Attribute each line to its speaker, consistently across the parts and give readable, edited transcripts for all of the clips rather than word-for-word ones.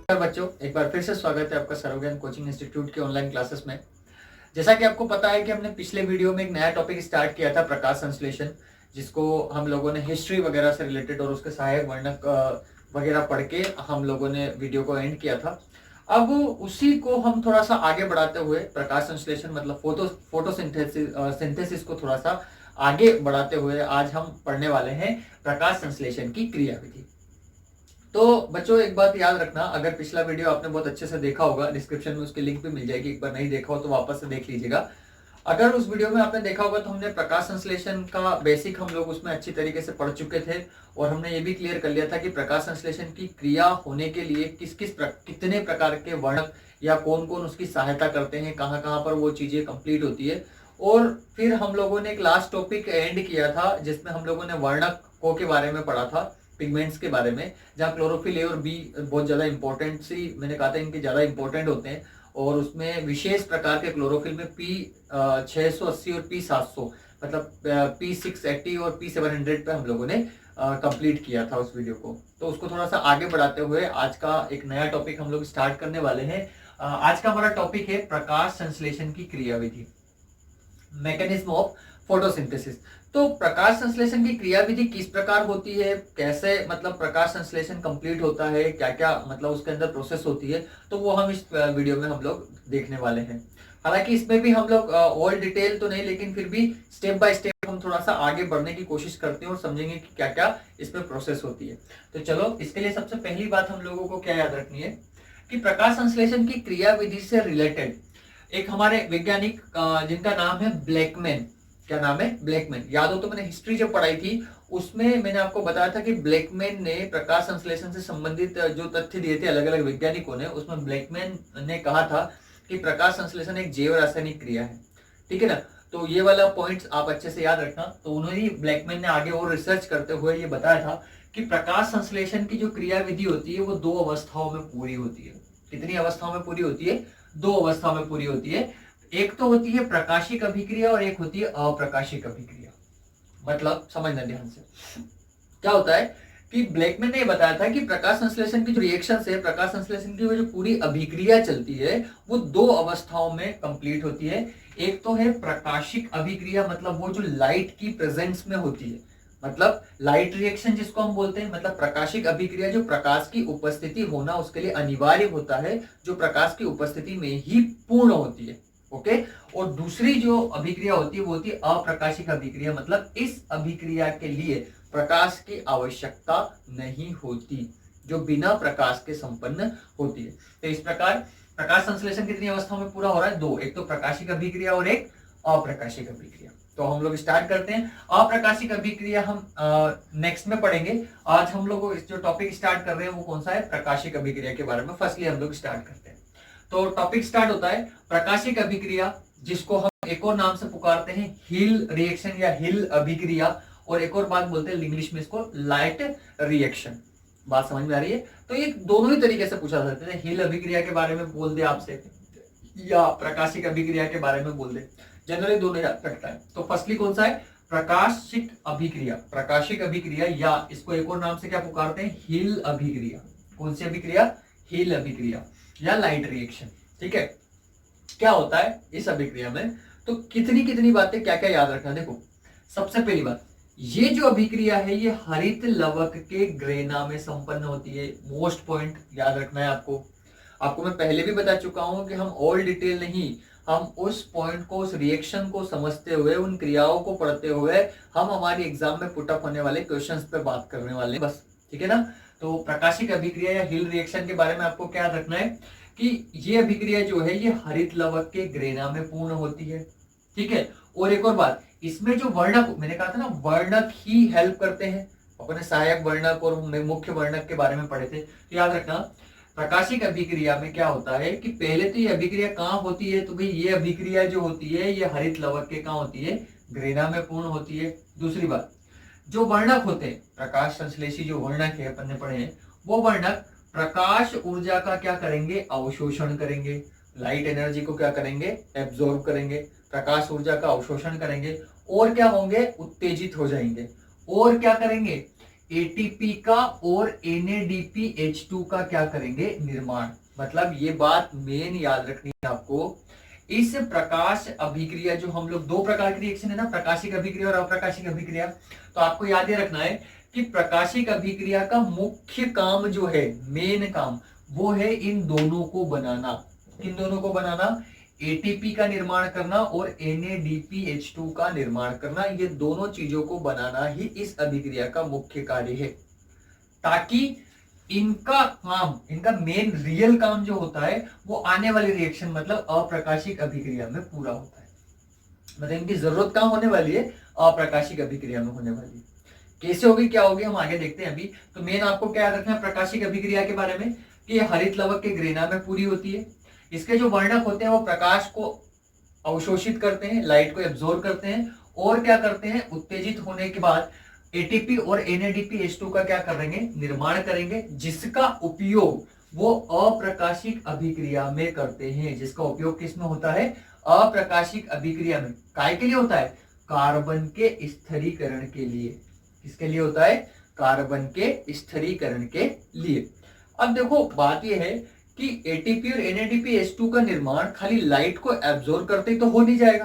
Speaker 1: नमस्कार बच्चों, एक बार फिर से स्वागत है आपका सर्वज्ञान कोचिंग इंस्टीट्यूट के ऑनलाइन क्लासेस में। जैसा कि आपको पता है कि हमने पिछले वीडियो में एक नया टॉपिक स्टार्ट किया था, प्रकाश संश्लेषण, जिसको हम लोगों ने हिस्ट्री वगैरह से रिलेटेड और उसके सहायक वर्णक वगैरह पढ़ के हम लोगों ने वीडियो को एंड किया था। अब उसी को हम थोड़ा सा आगे बढ़ाते हुए प्रकाश संश्लेषण मतलब फोटोसिंथेसिस को थोड़ा सा आगे बढ़ाते हुए आज हम पढ़ने वाले हैं प्रकाश संश्लेषण की क्रियाविधि। तो बच्चों एक बात याद रखना, अगर पिछला वीडियो आपने बहुत अच्छे से देखा होगा, डिस्क्रिप्शन में उसकी लिंक भी मिल जाएगी, एक बार नहीं देखा हो तो वापस से देख लीजिएगा। अगर उस वीडियो में आपने देखा होगा तो हमने प्रकाश संश्लेषण का बेसिक हम लोग उसमें अच्छी तरीके से पढ़ चुके थे और हमने ये भी क्लियर कर लिया था कि प्रकाश संश्लेषण की क्रिया होने के लिए कितने प्रकार के वर्णक या कौन कौन उसकी सहायता करते हैं, कहाँ कहाँ पर वो चीजें कंप्लीट होती है। और फिर हम लोगों ने एक लास्ट टॉपिक एंड किया था जिसमें हम लोगों ने वर्णकों के बारे में पढ़ा था, पिगमेंट्स के बारे में, जहाँ क्लोरोफिल ए और बी बहुत ज्यादा इंपॉर्टेंट सी मैंने कहा था इनके ज्यादा इंपॉर्टेंट होते हैं और उसमें विशेष प्रकार के क्लोरोफिल में P680 और P700 मतलब P680 और P700 पे हम लोगों ने कंप्लीट किया था उस वीडियो को। तो उसको थोड़ा सा आगे बढ़ाते हुए आज का एक नया टॉपिक हम लोग स्टार्ट करने वाले हैं। आज का हमारा टॉपिक है प्रकाश संश्लेषण की क्रियाविधि, मैकेनिज्म ऑफ फोटोसिंथेसिस। तो प्रकाश संश्लेषण की क्रियाविधि किस प्रकार होती है, कैसे मतलब प्रकाश संश्लेषण कंप्लीट होता है, क्या क्या मतलब उसके अंदर प्रोसेस होती है, तो वो हम इस वीडियो में हम लोग देखने वाले हैं। हालांकि इसमें भी हम लोग ऑल डिटेल तो नहीं, लेकिन फिर भी स्टेप बाय स्टेप हम थोड़ा सा आगे बढ़ने की कोशिश करते हैं और समझेंगे कि क्या क्या इसमें प्रोसेस होती है। तो चलो, इसके लिए सबसे पहली बात हम लोगों को क्या याद रखनी है कि प्रकाश संश्लेषण की क्रियाविधि से रिलेटेड एक हमारे वैज्ञानिक जिनका नाम है ब्लैकमैन। क्या नाम है? ब्लैकमैन। याद हो तो मैंने हिस्ट्री जब पढ़ाई थी उसमें मैंने आपको बताया था कि ब्लैकमैन ने प्रकाश संश्लेषण से संबंधित जो तथ्य दिए थे अलग अलग वैज्ञानिकों ने, उसमें ब्लैकमैन ने कहा था कि प्रकाश संश्लेषण एक जैव रासायनिक क्रिया है। ठीक है ना? तो ये वाला पॉइंट्स आप अच्छे से याद रखना। तो उन्होंने ब्लैकमैन ने आगे और रिसर्च करते हुए ये बताया था कि प्रकाश संश्लेषण की जो क्रियाविधि होती है वो दो अवस्थाओं में पूरी होती है। कितनी अवस्थाओं में पूरी होती है? दो अवस्थाओं में पूरी होती है। एक तो होती है प्रकाशिक अभिक्रिया और एक होती है अप्रकाशिक अभिक्रिया। मतलब समझना ध्यान से, क्या होता है कि ब्लैकमैन ने बताया था कि प्रकाश संश्लेषण की जो रिएक्शन है, प्रकाश संश्लेषण की जो पूरी अभिक्रिया चलती है वो दो अवस्थाओं में कंप्लीट होती है। एक तो है प्रकाशिक अभिक्रिया, मतलब वो जो लाइट की प्रेजेंस में होती है, मतलब लाइट रिएक्शन जिसको हम बोलते हैं, मतलब प्रकाशिक अभिक्रिया जो प्रकाश की उपस्थिति होना उसके लिए अनिवार्य होता है, जो प्रकाश की उपस्थिति में ही पूर्ण होती है। ओके। और दूसरी जो अभिक्रिया होती है वो होती है अप्रकाशिक अभिक्रिया, मतलब इस अभिक्रिया के लिए प्रकाश की आवश्यकता नहीं होती, जो बिना प्रकाश के संपन्न होती है। तो इस प्रकार प्रकाश संश्लेषण कितनी अवस्थाओं में पूरा हो रहा है? दो, एक तो प्रकाशिक अभिक्रिया और एक अप्रकाशिक अभिक्रिया। तो हम लोग स्टार्ट करते हैं। अप्रकाशिक अभिक्रिया हम नेक्स्ट में पढ़ेंगे। आज हम लोग जो टॉपिक स्टार्ट कर रहे हैं वो कौन सा है? प्रकाशिक अभिक्रिया के बारे में फर्स्टली हम लोग स्टार्ट करते हैं। तो टॉपिक स्टार्ट होता है प्रकाशिक अभिक्रिया, जिसको हम एक और नाम से पुकारते हैं हिल रिएक्शन या हिल अभिक्रिया, और एक और बात बोलते हैं इंग्लिश में इसको लाइट रिएक्शन। बात समझ में आ रही है? तो ये दोनों ही तरीके से पूछा जाता है, हिल अभिक्रिया के बारे में बोल दे आपसे या प्रकाशिक अभिक्रिया के बारे में बोल दे, जनरली दोनों याद रखता है। तो फर्स्टली कौन सा है? प्रकाशिक अभिक्रिया। प्रकाशिक अभिक्रिया या इसको एक और नाम से क्या पुकारते हैं? हिल अभिक्रिया। कौन सी अभिक्रिया? हिल अभिक्रिया या लाइट रिएक्शन। ठीक है। क्या होता है इस अभिक्रिया में? तो कितनी कितनी बातें क्या क्या याद रखना। देखो, सबसे पहली बात, ये जो अभिक्रिया है ये हरित लवक के ग्रेना में संपन्न होती है। मोस्ट पॉइंट याद रखना है आपको मैं पहले भी बता चुका हूं कि हम ऑल डिटेल नहीं, हम उस पॉइंट को, उस रिएक्शन को समझते हुए, उन क्रियाओं को पढ़ते हुए हम हमारी एग्जाम में पुटअप होने वाले क्वेश्चंस पे बात करने वाले हैं बस। ठीक है ना? तो प्रकाशिक अभिक्रिया या हिल रिएक्शन के बारे में आपको क्या याद रखना है कि ये अभिक्रिया जो है ये हरित लवक के ग्रेना में पूर्ण होती है। ठीक है। और एक और बात, इसमें जो वर्णक, मैंने कहा था ना वर्णक ही हेल्प करते हैं, अपने सहायक वर्णक और मुख्य वर्णक के बारे में पढ़े थे। तो याद रखना, प्रकाशिक अभिक्रिया में क्या होता है कि पहले तो ये अभिक्रिया कहाँ होती है? तो भाई ये अभिक्रिया जो होती है ये हरित लवक के कहाँ होती है? ग्रेना में पूर्ण होती है। दूसरी बात, जो वर्णक होते हैं, प्रकाश संश्लेषी जो वर्णक है अपन ने पढ़े हैं, वो वर्णक प्रकाश ऊर्जा का क्या करेंगे? अवशोषण करेंगे। लाइट एनर्जी को क्या करेंगे? एब्जॉर्ब करेंगे। प्रकाश ऊर्जा का अवशोषण करेंगे और क्या होंगे? उत्तेजित हो जाएंगे। और क्या करेंगे? एटीपी का और NADPH2 का क्या करेंगे, निर्माण। मतलब ये बात मेन याद रखनी है आपको। इस प्रकाश अभिक्रिया, जो हम लोग दो प्रकार की रिएक्शन है ना, प्रकाशिक अभिक्रिया और अप्रकाशिक अभिक्रिया, तो आपको याद ये रखना है कि प्रकाशिक अभिक्रिया का मुख्य काम जो है, मेन काम, वो है इन दोनों को बनाना। किन दोनों को बनाना, एटीपी का निर्माण करना और NADPH2 का निर्माण करना। ये दोनों चीजों को बनाना ही इस अभिक्रिया का मुख्य कार्य है, ताकि इनका काम, इनका मेन रियल काम जो होता है वो आने वाली रिएक्शन मतलब अप्रकाशिक अभिक्रिया में पूरा होता है। मतलब इनकी जरूरत कहां होने वाली है, अप्रकाशिक अभिक्रिया में होने वाली है। कैसे होगी, क्या होगी, हम आगे देखते हैं अभी। तो मेन आपको क्या याद रखना है प्रकाशिक अभिक्रिया के बारे में, कि हरित लवक के ग्रेना में पूरी होती है। इसके जो वर्णक होते हैं वो प्रकाश को अवशोषित करते हैं, लाइट को एब्जॉर्ब करते हैं, और क्या करते हैं, उत्तेजित होने के बाद एटीपी और NADPH2 का क्या करेंगे, निर्माण करेंगे, जिसका उपयोग वो अप्रकाशिक अभिक्रिया में करते हैं। जिसका उपयोग किसमें होता है, अप्रकाशिक अभिक्रिया में। काय के लिए होता है, कार्बन के स्थिरीकरण के लिए। किसके लिए होता है, कार्बन के स्थिरीकरण के लिए। अब देखो बात यह है कि एटीपी और NADPH2 का निर्माण खाली लाइट को एब्जॉर्ब करते ही तो हो नहीं जाएगा।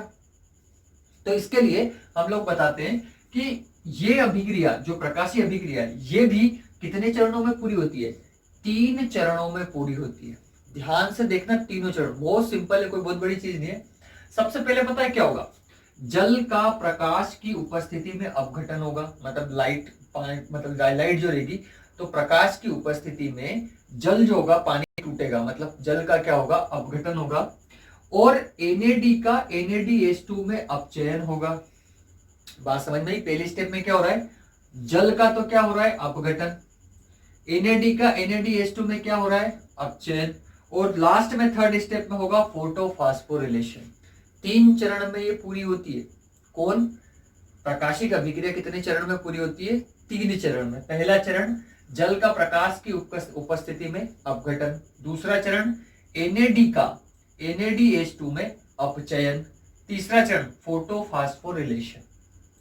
Speaker 1: तो इसके लिए हम लोग बताते हैं कि ये अभिक्रिया, जो प्रकाशीय अभिक्रिया है, ये भी कितने चरणों में पूरी होती है, 3 चरणों में पूरी होती है। ध्यान से देखना, तीनों चरण बहुत सिंपल है, कोई बहुत बड़ी चीज नहीं है। सबसे पहले पता है क्या होगा, जल का प्रकाश की उपस्थिति में अपघटन होगा। मतलब लाइट जो रहेगी, तो प्रकाश की उपस्थिति में जल जो होगा, पानी टूटेगा, मतलब जल का क्या होगा, अपघटन होगा। और NAD का NADH2 में अपचयन होगा। बात समझ में आई। पहले स्टेप में क्या हो रहा है, जल का तो क्या हो रहा है, अपघटन। NAD का NADH2 में क्या हो रहा है, अपचयन। और लास्ट में थर्ड स्टेप में होगा फोटोफॉस्फोरिलेशन। 3 चरण में ये पूरी होती है। कौन, प्रकाशिक अभिक्रिया कितने चरण में पूरी होती है, 3 चरण में। पहला चरण जल का प्रकाश की उपस्थिति में अपघटन। दूसरा चरण NAD का NADH2 में अपचयन। तीसरा चरण फोटोफॉस्फोरिलेशन।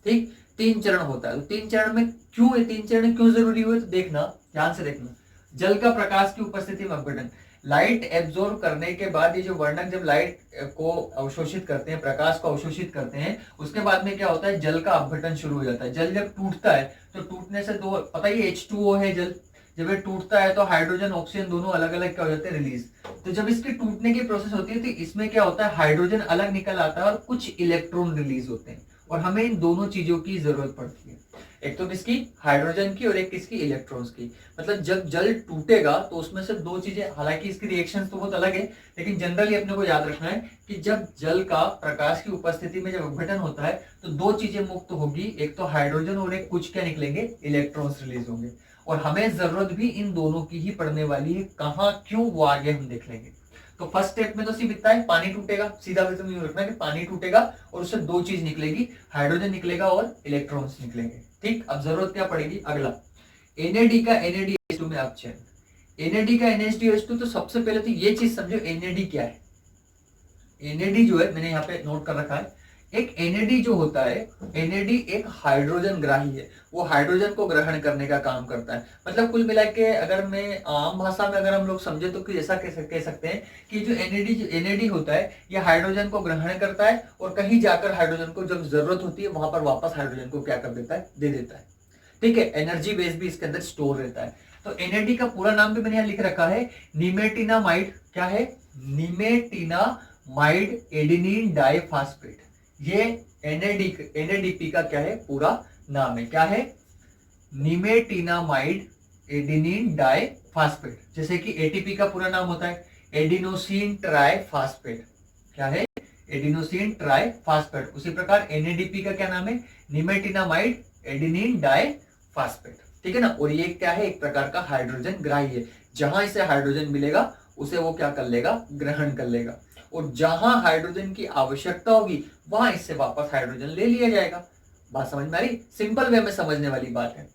Speaker 1: ठीक, 3 चरण होता है। तो 3 चरण में क्यों, ये 3 चरण क्यों जरूरी हुए, तो देखना, ध्यान से देखना। जल का प्रकाश की उपस्थिति में अपघटन, लाइट एब्जॉर्ब करने के बाद ये जो वर्णक जब लाइट को अवशोषित करते हैं, प्रकाश को अवशोषित करते हैं, उसके बाद में क्या होता है, जल का अपघटन शुरू हो जाता है। जल जब टूटता है तो टूटने से दो, पता ही H2O है जल, जब ये टूटता है तो हाइड्रोजन ऑक्सीजन दोनों अलग अलग क्या हो जाते हैं, रिलीज। तो जब इसकी टूटने की प्रोसेस होती है तो इसमें क्या होता है, हाइड्रोजन अलग निकल आता है और कुछ इलेक्ट्रॉन रिलीज होते हैं। और हमें इन दोनों चीजों की जरूरत पड़ती है, एक तो किसकी, हाइड्रोजन की, और एक किसकी, इलेक्ट्रॉन्स की। मतलब जब जल टूटेगा तो उसमें से 2 चीजें, हालांकि इसकी रिएक्शंस तो बहुत अलग है, लेकिन जनरली अपने को याद रखना है कि जब जल का प्रकाश की उपस्थिति में जब अपघटन होता है तो 2 चीजें मुक्त होगी, एक तो हाइड्रोजन और एक कुछ क्या निकलेंगे, इलेक्ट्रॉन्स रिलीज होंगे। और हमें जरूरत भी इन दोनों की ही पड़ने वाली है। कहां, क्यों, वो आगे हम देख लेंगे। तो फर्स्ट स्टेप में तो सिर्फ इतना है, पानी टूटेगा, सीधा वैसे यूं रखना है कि पानी टूटेगा और उससे 2 चीज निकलेगी, हाइड्रोजन निकलेगा और इलेक्ट्रॉन्स निकलेंगे। ठीक, अब जरूरत क्या पड़ेगी, अगला NAD का NADH2 में अपचयन। NAD का NADH2, तो सबसे पहले तो ये चीज समझो NAD क्या है। NAD जो है, मैंने यहाँ पे नोट कर रखा है, एक NAD जो होता है, NAD एक हाइड्रोजन ग्राही है, वो हाइड्रोजन को ग्रहण करने का काम करता है। मतलब कुल मिला के अगर मैं आम भाषा में अगर हम लोग समझे तो ऐसा कह सकते हैं कि जो NAD होता है, ये हाइड्रोजन को ग्रहण करता है और कहीं जाकर हाइड्रोजन को जब जरूरत होती है वहां पर वापस हाइड्रोजन को क्या कर देता है, दे देता है। ठीक है, एनर्जी बेस भी इसके अंदर स्टोर रहता है। तो NAD का पूरा नाम भी मैंने यहाँ लिख रखा है, निमेटिनामाइड। क्या है, निमेटिनामाइड एडेनिन डाइफॉस्फेट। ये NADP का क्या है, पूरा नाम है, क्या है, निमेटिनामाइड एडेनिन डाइफॉस्फेट। जैसे कि ATP का पूरा नाम होता है एडिनोसिन ट्राइफॉस्फेट। क्या है, एडिनोसिन ट्राइफॉस्फेट। उसी प्रकार NADP का क्या नाम है, निमेटिनामाइड एडेनिन डाइफॉस्फेट। ठीक है ना। और ये क्या है, एक प्रकार का हाइड्रोजन ग्राही है। जहां इसे हाइड्रोजन मिलेगा उसे वो क्या कर लेगा, ग्रहण कर लेगा। और जहां हाइड्रोजन की आवश्यकता होगी वहां इससे वापस हाइड्रोजन ले लिया जाएगा। बात समझ में आ रही, सिंपल वे में समझने वाली बात है।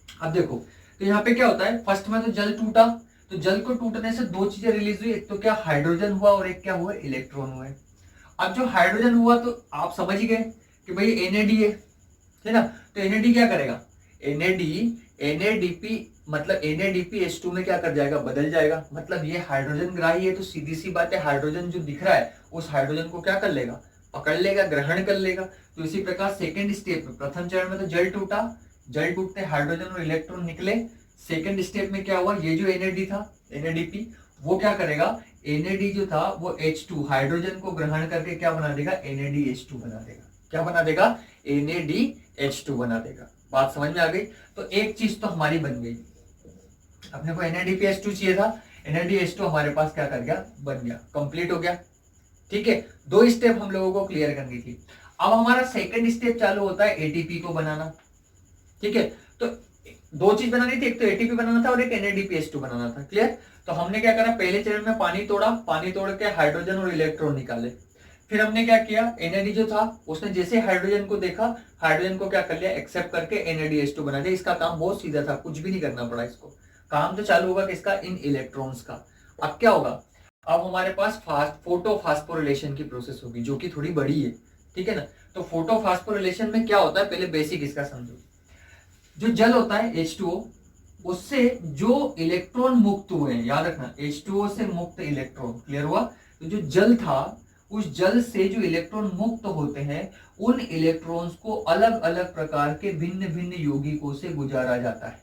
Speaker 1: अब देखो, तो यहाँ पे क्या होता है, फर्स्ट में तो जल टूटा, तो जल को टूटने से 2 चीजें रिलीज हुई, एक तो क्या, हाइड्रोजन हुआ और एक क्या हुआ, इलेक्ट्रॉन हुए। अब जो हाइड्रोजन हुआ तो आप समझ ही गए कि भाई NAD है ना। तो NAD क्या करेगा, NADP मतलब NADPH2 में क्या कर जाएगा, बदल जाएगा। मतलब ये हाइड्रोजन ग्राही है, तो सीधी सी बात है हाइड्रोजन जो दिख रहा है उस हाइड्रोजन को क्या कर लेगा, पकड़ लेगा, ग्रहण कर लेगा। तो इसी प्रकार सेकेंड स्टेप में, प्रथम चरण में तो जल टूटा, जल टूटते हाइड्रोजन और इलेक्ट्रॉन निकले। सेकेंड स्टेप में क्या हुआ, ये जो NAD था, NADP, वो क्या करेगा, NAD जो था वो H2 हाइड्रोजन को ग्रहण करके क्या बना देगा, NADH2 बना देगा। क्या बना देगा, NADH2 बना देगा। बात समझ में आ गई। तो एक चीज तो हमारी बन गई, अपने को NADPH2 चाहिए था, NADH2 हमारे पास क्या कर गया, बन गया, कंप्लीट हो गया। ठीक है, दो स्टेप हम लोगों को क्लियर करनी थी। अब हमारा सेकंड स्टेप चालू होता है ATP को बनाना। ठीक है, तो दो चीज बनानी थी, एक तो ATP बनाना था और एक NADPH2 बनाना था। क्लियर। तो हमने क्या करा, पहले चरण में पानी तोड़ा, पानी तोड़ के हाइड्रोजन और इलेक्ट्रॉन निकाले। फिर हमने क्या किया, NAD जो था उसने जैसे हाइड्रोजन को देखा, हाइड्रोजन को क्या कर लिया, एक्सेप्ट करके NADH2 बना दिया। इसका काम बहुत सीधा था, कुछ भी नहीं करना पड़ा इसको। काम तो चालू होगा किसका, इन इलेक्ट्रॉन्स का। अब क्या होगा, अब हमारे पास फोटो फास्फोरिलेशन की प्रोसेस होगी, जो कि थोड़ी बड़ी है। ठीक है ना। तो फोटो फास्फोरिलेशन में क्या होता है, पहले बेसिक इसका समझो। जो जल होता है H2O, उससे जो इलेक्ट्रॉन मुक्त हुए हैं, याद रखना H2O से मुक्त इलेक्ट्रॉन, क्लियर हुआ। तो जो जल था, उस जल से जो इलेक्ट्रॉन मुक्त होते हैं, उन इलेक्ट्रॉन्स को अलग अलग प्रकार के भिन्न भिन्न यौगिकों से गुजारा जाता है।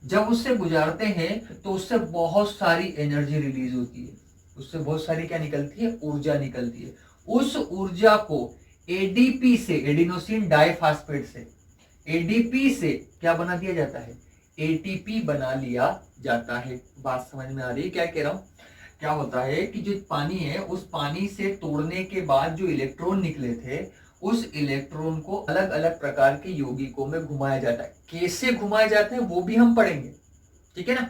Speaker 1: जब उससे गुजारते हैं तो उससे बहुत सारी एनर्जी रिलीज होती है, उससे बहुत सारी क्या निकलती है, ऊर्जा निकलती है। उस ऊर्जा को ADP से, एडिनोसिन डाइफास्फेट से, ADP से क्या बना दिया जाता है, ATP बना लिया जाता है। बात समझ में आ रही है क्या कह रहा हूं। क्या होता है कि जो पानी है, उस पानी से तोड़ने के बाद जो इलेक्ट्रॉन निकले थे, उस इलेक्ट्रॉन को अलग अलग प्रकार के यौगिकों में घुमाया जाता है। कैसे घुमाए जाते हैं वो भी हम पढ़ेंगे। ठीक है ना।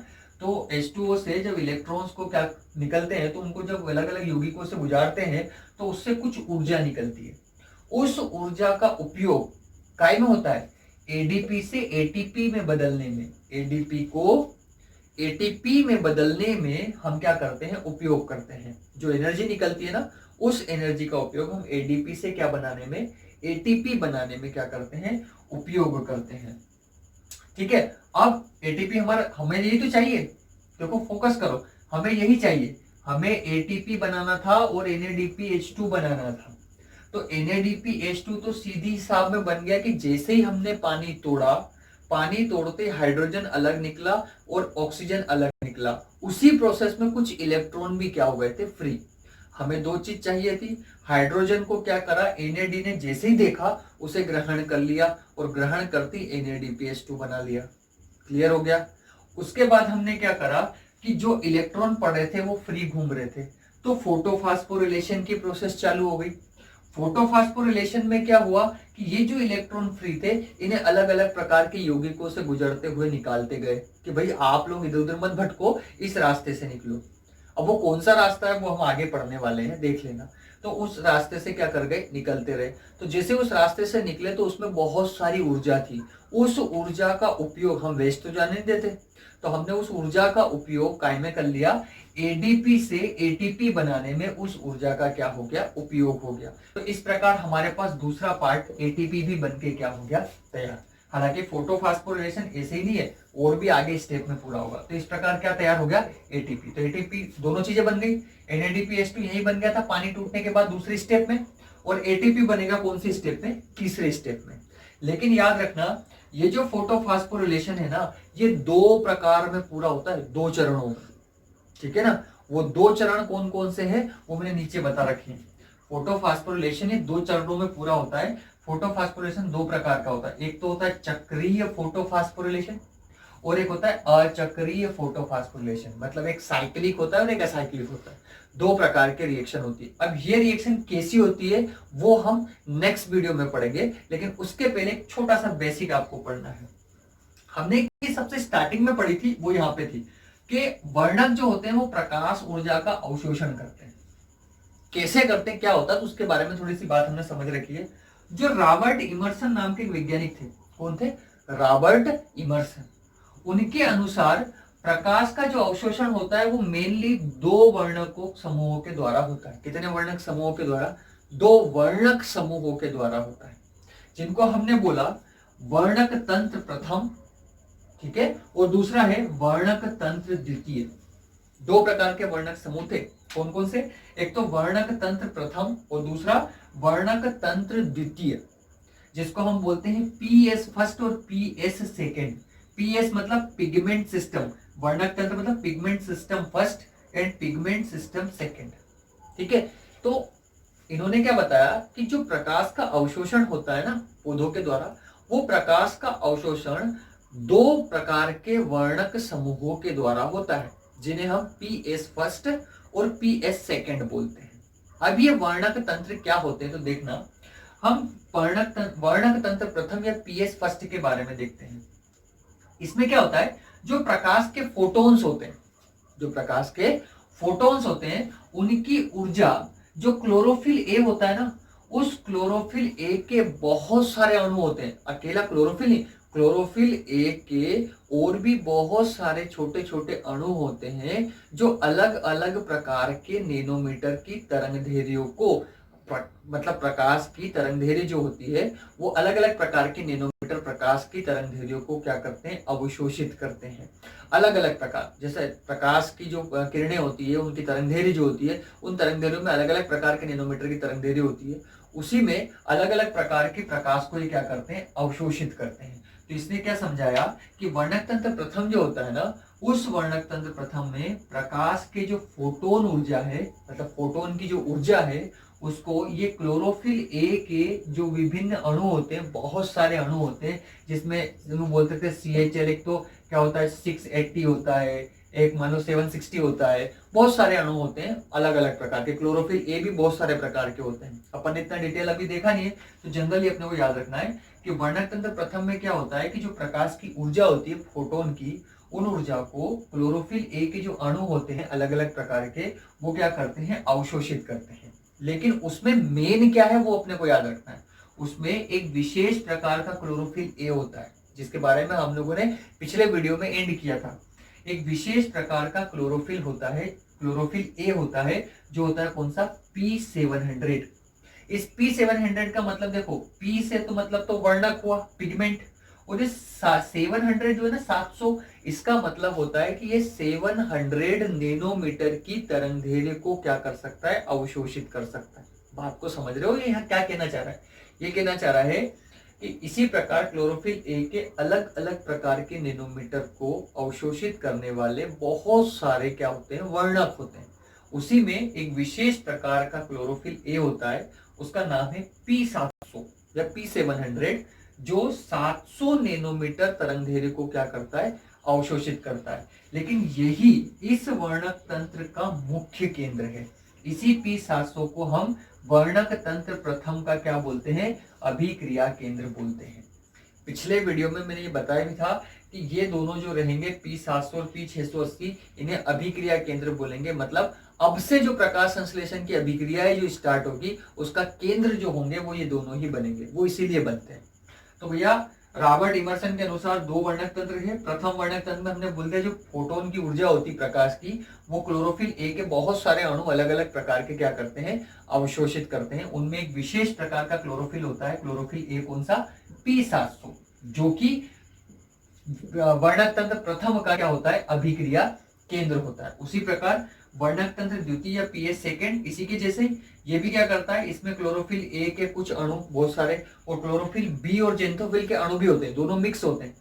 Speaker 1: तो H2O से जब इलेक्ट्रॉन्स को क्या निकलते हैं, तो उनको जब अलग अलग यौगिकों से गुजारते हैं तो उससे कुछ ऊर्जा निकलती है। उस ऊर्जा का उपयोग काय में होता है, ADP से ATP में बदलने में। ADP को ATP में बदलने में हम क्या करते हैं, उपयोग करते हैं। जो एनर्जी निकलती है ना, उस एनर्जी का उपयोग हम ADP से क्या बनाने में, ATP बनाने में क्या करते हैं, उपयोग करते हैं। ठीक है। अब ATP हमारा, हमें यही तो चाहिए, देखो फोकस करो, हमें यही चाहिए, हमें ATP बनाना था और NADPH2 बनाना था। तो NADPH2 तो सीधी हिसाब में बन गया कि जैसे ही हमने पानी तोड़ा, पानी तोड़ते हाइड्रोजन अलग निकला और ऑक्सीजन अलग निकला। उसी प्रोसेस में कुछ इलेक्ट्रॉन भी क्या हो गए थे, फ्री। हमें दो चीज चाहिए थी, हाइड्रोजन को क्या करा, NAD ने जैसे ही देखा उसे ग्रहण कर लिया और ग्रहण करती NADPH2 बना लिया। क्लियर हो गया। उसके बाद हमने क्या करा कि जो इलेक्ट्रॉन पड़ रहे थे वो फ्री घूम रहे थे, तो फोटोफास्फोरिलेशन की प्रोसेस चालू हो गई। फोटोफास्फोरिलेशन में क्या हुआ कि ये जो इलेक्ट्रॉन फ्री थे, इन्हें अलग अलग प्रकार के यौगिकों से गुजरते हुए निकालते गए कि भाई आप लोग इधर उधर मत भटको, इस रास्ते से निकलो। अब वो कौन सा रास्ता है वो हम आगे पढ़ने वाले हैं, देख लेना। तो उस रास्ते से क्या कर गए, निकलते रहे। तो जैसे उस रास्ते से निकले तो उसमें बहुत सारी ऊर्जा थी। उस ऊर्जा का उपयोग, हम वेस्ट तो जाने नहीं देते, तो हमने उस ऊर्जा का उपयोग काय में कर लिया, ADP से ATP बनाने में उस ऊर्जा का क्या हो गया, उपयोग हो गया। तो इस प्रकार हमारे पास दूसरा पार्ट ATP भी बनके क्या हो गया, तैयार। हालांकि फोटोफास्फोरिलेशन ऐसे ही नहीं है, और भी आगे स्टेप में पूरा होगा। तो इस प्रकार क्या तैयार हो गया, ATP। तो ATP दोनों चीजें बन गई। NADPH2 यही बन गया था पानी टूटने के बाद दूसरी स्टेप में, और ATP बनेगा कौन सी स्टेप में, तीसरे स्टेप में। लेकिन याद रखना, ये जो फोटोफास्फोरिलेशन है ना, ये दो प्रकार में पूरा होता है, दो चरणों में। ठीक है ना। वो दो चरण कौन कौन से हैं वो मैंने नीचे बता रखे हैं। फोटोफास्फोरिलेशन ये दो चरणों में पूरा होता है। फोटोफास्फोरिलेशन दो प्रकार का होता है, एक तो होता है चक्रीय फोटोफास्फोरिलेशन और एक होता है अचक्रीय फोटोफास्फोरिलेशन। मतलब एक साइक्लिक होता है और एक असाइक्लिक होता है। दो प्रकार के रिएक्शन होती है। अब ये रिएक्शन कैसी होती है वो हम नेक्स्ट वीडियो में पढ़ेंगे, लेकिन उसके पहले एक छोटा सा बेसिक आपको पढ़ना है। हमने सबसे स्टार्टिंग में पढ़ी थी, वो यहाँ पे थी कि वर्णक जो होते हैं वो प्रकाश ऊर्जा का अवशोषण करते हैं। कैसे करते हैं, क्या होता है, तो उसके बारे में थोड़ी सी बात हमने समझ रखी है। जो रॉबर्ट इमर्सन नाम के वैज्ञानिक थे, कौन थे, रॉबर्ट इमर्सन, उनके अनुसार प्रकाश का जो अवशोषण होता है वो मेनली दो वर्णकों समूहों के द्वारा होता है। कितने वर्णक समूहों के द्वारा, दो वर्णक समूहों के द्वारा होता है, जिनको हमने बोला वर्णक तंत्र प्रथम, ठीक है, और दूसरा है वर्णक तंत्र द्वितीय। दो प्रकार के वर्णक समूह थे, कौन कौन से? एक तो वर्णक तंत्र प्रथम और दूसरा वर्णक तंत्र द्वितीय, जिसको हम बोलते हैं पीएस फर्स्ट और पीएस सेकेंड। पीएस मतलब पिगमेंट सिस्टम, वर्णक तंत्र मतलब pigment system first and pigment system second, ठीक है। तो इन्होंने क्या बताया कि जो प्रकाश का अवशोषण होता है ना पौधों के द्वारा, वो प्रकाश का अवशोषण दो प्रकार के वर्णक समूहों के द्वारा होता है, जिन्हें हम पीएस फर्स्ट और पीएस सेकेंड बोलते हैं। अब ये वर्णक तंत्र क्या होते हैं तो देखना, हम वर्णक तंत्र प्रथम या पीएस फर्स्ट के बारे में देखते हैं। इसमें क्या होता है, जो प्रकाश के फोटोन्स होते हैं, जो प्रकाश के फोटोन्स होते हैं, उनकी ऊर्जा, जो क्लोरोफिल ए होता है ना, उस क्लोरोफिल ए के बहुत सारे अणु होते हैं, अकेला क्लोरोफिल नहीं, क्लोरोफिल ए के और भी बहुत सारे छोटे छोटे अणु होते हैं, जो अलग अलग प्रकार के नैनोमीटर की तरंगदैर्घ्यों को, मतलब प्रकाश की तरंगदैर्घ्य जो होती है वो अलग अलग प्रकार के नैनोमीटर प्रकाश की तरंगदैर्घ्यों को क्या करते हैं, अवशोषित करते हैं। अलग अलग प्रकार, जैसे प्रकाश की जो किरणें होती है उनकी तरंगदैर्घ्य जो होती है, उन तरंगदैर्घ्यों में अलग अलग प्रकार के नैनोमीटर की तरंगदैर्घ्य होती है, उसी में अलग अलग प्रकार के प्रकाश को ये क्या करते हैं, अवशोषित करते हैं। तो इसने क्या समझाया कि वर्णक तंत्र प्रथम जो होता है ना, उस वर्णक तंत्र प्रथम में प्रकाश के जो फोटोन ऊर्जा है, मतलब फोटोन की जो ऊर्जा है, उसको ये क्लोरोफिल ए के जो विभिन्न अणु होते हैं, बहुत सारे अणु होते हैं, जिसमें हम बोल सकते हैं CHL, एक तो क्या होता है 680 होता है, एक मान लो 760 होता है, बहुत सारे अणु होते हैं अलग अलग प्रकार के। क्लोरोफिल ए भी बहुत सारे प्रकार के होते हैं, अपन ने इतना डिटेल अभी देखा नहीं है, तो जनरली अपने को याद रखना है कि वर्णक तंत्र प्रथम में क्या होता है कि जो प्रकाश की ऊर्जा होती है फोटोन की, उन ऊर्जा को क्लोरोफिल ए के जो अणु होते हैं अलग अलग प्रकार के, वो क्या करते हैं, अवशोषित करते हैं। लेकिन उसमें मेन क्या है वो अपने को याद रखना है, उसमें एक विशेष प्रकार का क्लोरोफिल ए होता है, जिसके बारे में हम लोगों ने पिछले वीडियो में एंड किया था। एक विशेष प्रकार का क्लोरोफिल होता है, क्लोरोफिल ए होता है, जो होता है कौन सा, P700। इस P700 का मतलब देखो, P से तो मतलब तो वर्णक हुआ, पिगमेंट, और इस 700 जो है ना 700, इसका मतलब होता है कि ये 700 नैनोमीटर की तरंगदैर्घ्य को क्या कर सकता है, अवशोषित कर सकता है। बात को समझ रहे हो ये यहाँ क्या कहना चाह रहा है? ये कहना चाह रहा है कि इसी प्रकार क्लोरोफिल ए के अलग अलग प्रकार के नैनोमीटर को अवशोषित करने वाले बहुत सारे क्या होते हैं, वर्णक होते हैं। उसी में एक विशेष प्रकार का क्लोरोफिल ए होता है, उसका नाम है P700 या P700, जो 700 नैनोमीटर तरंगदैर्घ्य को क्या करता है, अवशोषित करता है। लेकिन यही इस वर्णक तंत्र का मुख्य केंद्र है। इसी P700 को हम वर्णक तंत्र प्रथम का क्या बोलते हैं, अभिक्रिया केंद्र बोलते हैं। पिछले वीडियो में मैंने ये बताया भी था कि ये दोनों जो रहेंगे P700 और P680, इन्हें अभिक्रिया केंद्र बोलेंगे। मतलब अब से जो प्रकाश संश्लेषण की अभिक्रिया है जो स्टार्ट होगी, उसका केंद्र जो होंगे वो ये दोनों ही बनेंगे, वो इसीलिए बनते हैं। तो भैया रॉबर्ट इमर्सन के अनुसार दो वर्णक तंत्र है। प्रथम वर्णक तंत्र में हमने बोलते हैं जो फोटोन की ऊर्जा होती प्रकाश की, वो क्लोरोफिल ए के बहुत सारे अणु अलग अलग प्रकार के क्या करते हैं, अवशोषित करते हैं। उनमें एक विशेष प्रकार का क्लोरोफिल होता है, क्लोरोफिल ए कौन सा, P700, जो कि वर्णक तंत्र प्रथम का क्या होता है, अभिक्रिया केंद्र होता है। उसी प्रकार वर्णक तंत्र द्वितीय या PS सेकेंड, इसी के जैसे ये भी क्या करता है, इसमें क्लोरोफिल ए के कुछ अणु बहुत सारे और क्लोरोफिल बी और जेंथोफिल के अणु भी होते हैं, दोनों मिक्स होते हैं।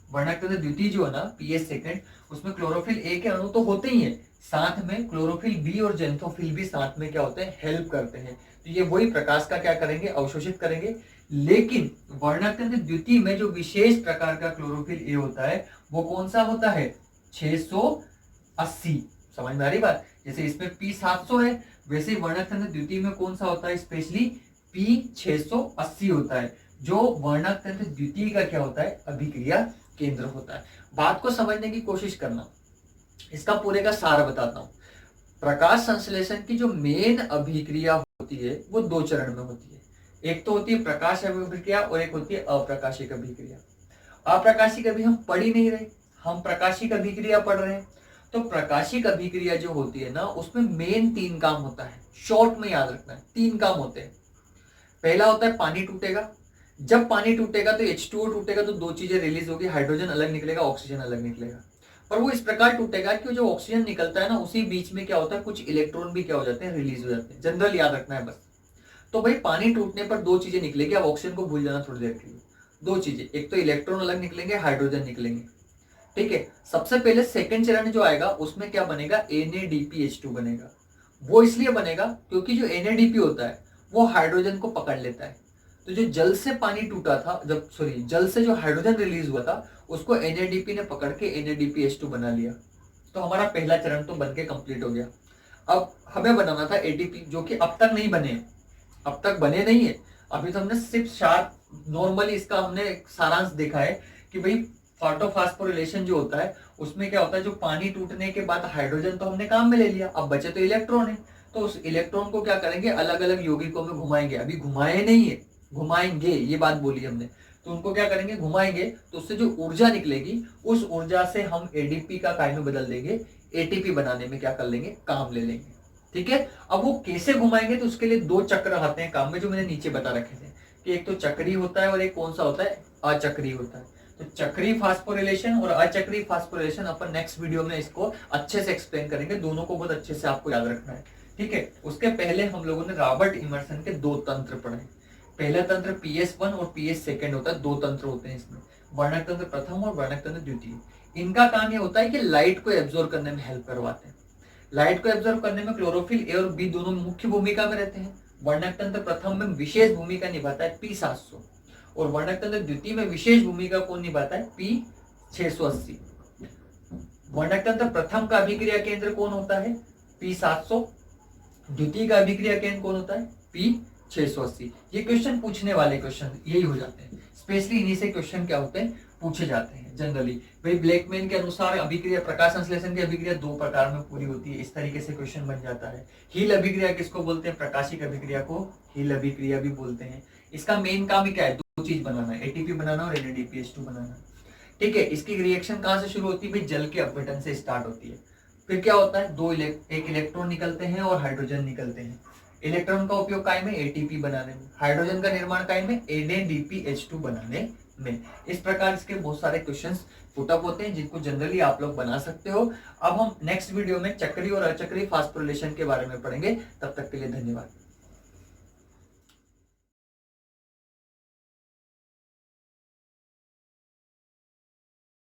Speaker 1: वर्णक तंत्र द्वितीय जो है ना PS सेकेंड, उसमें क्लोरोफिल ए के अणु तो होते ही है, साथ में क्लोरोफिल बी और जेंथोफिल भी साथ में क्या होते हैं, हेल्प करते हैं। तो ये वही प्रकाश का क्या करेंगे, अवशोषित करेंगे। लेकिन वर्णक तंत्र द्वितीय में जो विशेष प्रकार का क्लोरोफिल ए होता है वो कौन सा होता है, 680। समझ में आ रही बात? जैसे इसमें P700 है, वैसे ही वर्णक तंत्र द्वितीय में कौन सा होता है, स्पेशली P680 होता है, जो वर्णक तंत्र द्वितीय का क्या होता है, अभिक्रिया केंद्र होता है। बात को समझने की कोशिश करना, इसका पूरे का सार बताता हूं। प्रकाश संश्लेषण की जो मेन अभिक्रिया होती है वो दो चरण में होती है। एक तो होती है प्रकाश अभिक्रिया और एक होती है अप्रकाशिक अभिक्रिया। अप्रकाशिक अभी हम पढ़ ही नहीं रहे, हम प्रकाशिक अभिक्रिया पढ़ रहे हैं। तो प्रकाशिक अभिक्रिया जो होती है ना, उसमें मेन 3 काम होता है, शॉर्ट में याद रखना है, 3 काम होते हैं। पहला होता है पानी टूटेगा, जब पानी टूटेगा तो H2O टूटेगा तो दो चीजें रिलीज होगी, हाइड्रोजन अलग निकलेगा, ऑक्सीजन अलग निकलेगा। पर वो इस प्रकार टूटेगा कि जो ऑक्सीजन निकलता है ना, उसी बीच में क्या होता है, कुछ इलेक्ट्रॉन भी क्या हो जाते हैं, रिलीज हो जाते हैं। जनरल याद रखना है बस। तो भाई पानी टूटने पर दो चीजें निकलेगी, अब ऑक्सीजन को भूल जाना थोड़ी देर के लिए। दो चीजें, एक तो इलेक्ट्रॉन अलग निकलेंगे, हाइड्रोजन निकलेंगे, ठीक है। सबसे पहले सेकंड चरण जो आएगा उसमें क्या बनेगा, NADPH2 बनेगा। वो इसलिए बनेगा क्योंकि जो NADP होता है वो हाइड्रोजन को पकड़ लेता है। तो जो जल से पानी टूटा था, जल से जो हाइड्रोजन रिलीज हुआ था उसको NADP ने पकड़ के NADPH2 बना लिया। तो हमारा पहला चरण तो बन के कंप्लीट हो गया। अब हमें बनाना था ATP, जो कि अब तक नहीं बने, अब तक बने नहीं है। अभी तो हमने सिर्फ शार्प नॉर्मली इसका हमने सारांश देखा है कि भाई फाटोफॉस्फोरिलेशन जो होता है उसमें क्या होता है, जो पानी टूटने के बाद हाइड्रोजन तो हमने काम में ले लिया, अब बचे तो इलेक्ट्रॉन है। तो उस इलेक्ट्रॉन को क्या करेंगे, अलग अलग यौगिकों में घुमाएंगे। अभी घुमाए नहीं है, घुमाएंगे, ये बात बोली हमने। तो उनको क्या करेंगे, घुमाएंगे, तो उससे जो ऊर्जा निकलेगी उस ऊर्जा से हम ADP का काय में बदल देंगे, ATP बनाने में क्या कर लेंगे, काम ले लेंगे, ठीक है। अब वो कैसे घुमाएंगे, तो उसके लिए दो चक्र आते हैं काम में, जो मैंने नीचे बता रखे थे कि एक तो चक्री होता है और एक कौन सा होता है, अचक्री होता है। तो चक्री फास्फोरिलेशन और अचक्री फास्फोरिलेशन अपन नेक्स्ट वीडियो में इसको अच्छे से एक्सप्लेन करेंगे, दोनों को बहुत अच्छे से आपको याद रखना है, ठीक है। उसके पहले हम लोगों ने रॉबर्ट इमर्सन के दो तंत्र पढ़े। पहला तंत्र PS1 और PS2 होता है, दो तंत्र होते हैं इसमें, वर्णक तंत्र प्रथम और वर्णक तंत्र द्वितीय। इनका काम ये होता है कि लाइट को एब्जॉर्ब करने में हेल्प करवाते हैं। लाइट को एब्जॉर्ब करने में क्लोरोफिल A और B दोनों मुख्य भूमिका में रहते हैं। वर्णक तंत्र प्रथम में विशेष भूमिका निभाता है P700 और वर्णक तंत्र द्वितीय में विशेष भूमिका कौन निभाता है, P680। वर्णक तंत्र प्रथम का अभिक्रिया केंद्र कौन होता है, P700। द्वितीय का अभिक्रिया केंद्र कौन होता है, P680। ये क्वेश्चन पूछने वाले क्वेश्चन यही हो जाते हैं, स्पेशली इन्हीं से क्वेश्चन क्या होते हैं, पूछे जाते हैं जनरली। भाई ब्लैकमैन के अनुसार अभिक्रिया, प्रकाश संश्लेषण की अभिक्रिया दो प्रकार में पूरी होती है, इस तरीके से क्वेश्चन बन जाता है। हील अभिक्रिया किसको बोलते हैं, प्रकाशिक अभिक्रिया को हील अभिक्रिया भी बोलते हैं। इसका मेन काम ही क्या है, दो चीज बनाना है, ATP बनाना और NADPH2 बनाना, ठीक है। इसकी रिएक्शन कहां से शुरू होती है, भाई जल के अपघटन से स्टार्ट होती है। फिर क्या होता है, एक इलेक्ट्रॉन निकलते हैं और हाइड्रोजन निकलते हैं। इलेक्ट्रॉन का उपयोग काय में, ATP बनाने में। हाइड्रोजन का निर्माण काय में, NADPH2 बनाने में। इस प्रकार इसके बहुत सारे क्वेश्चंस पुटअप होते हैं जिनको जनरली आप लोग बना सकते हो। अब हम नेक्स्ट वीडियो में चक्री और अचक्री फास्फोरिलेशन के बारे में पढ़ेंगे। तब तक के लिए धन्यवाद।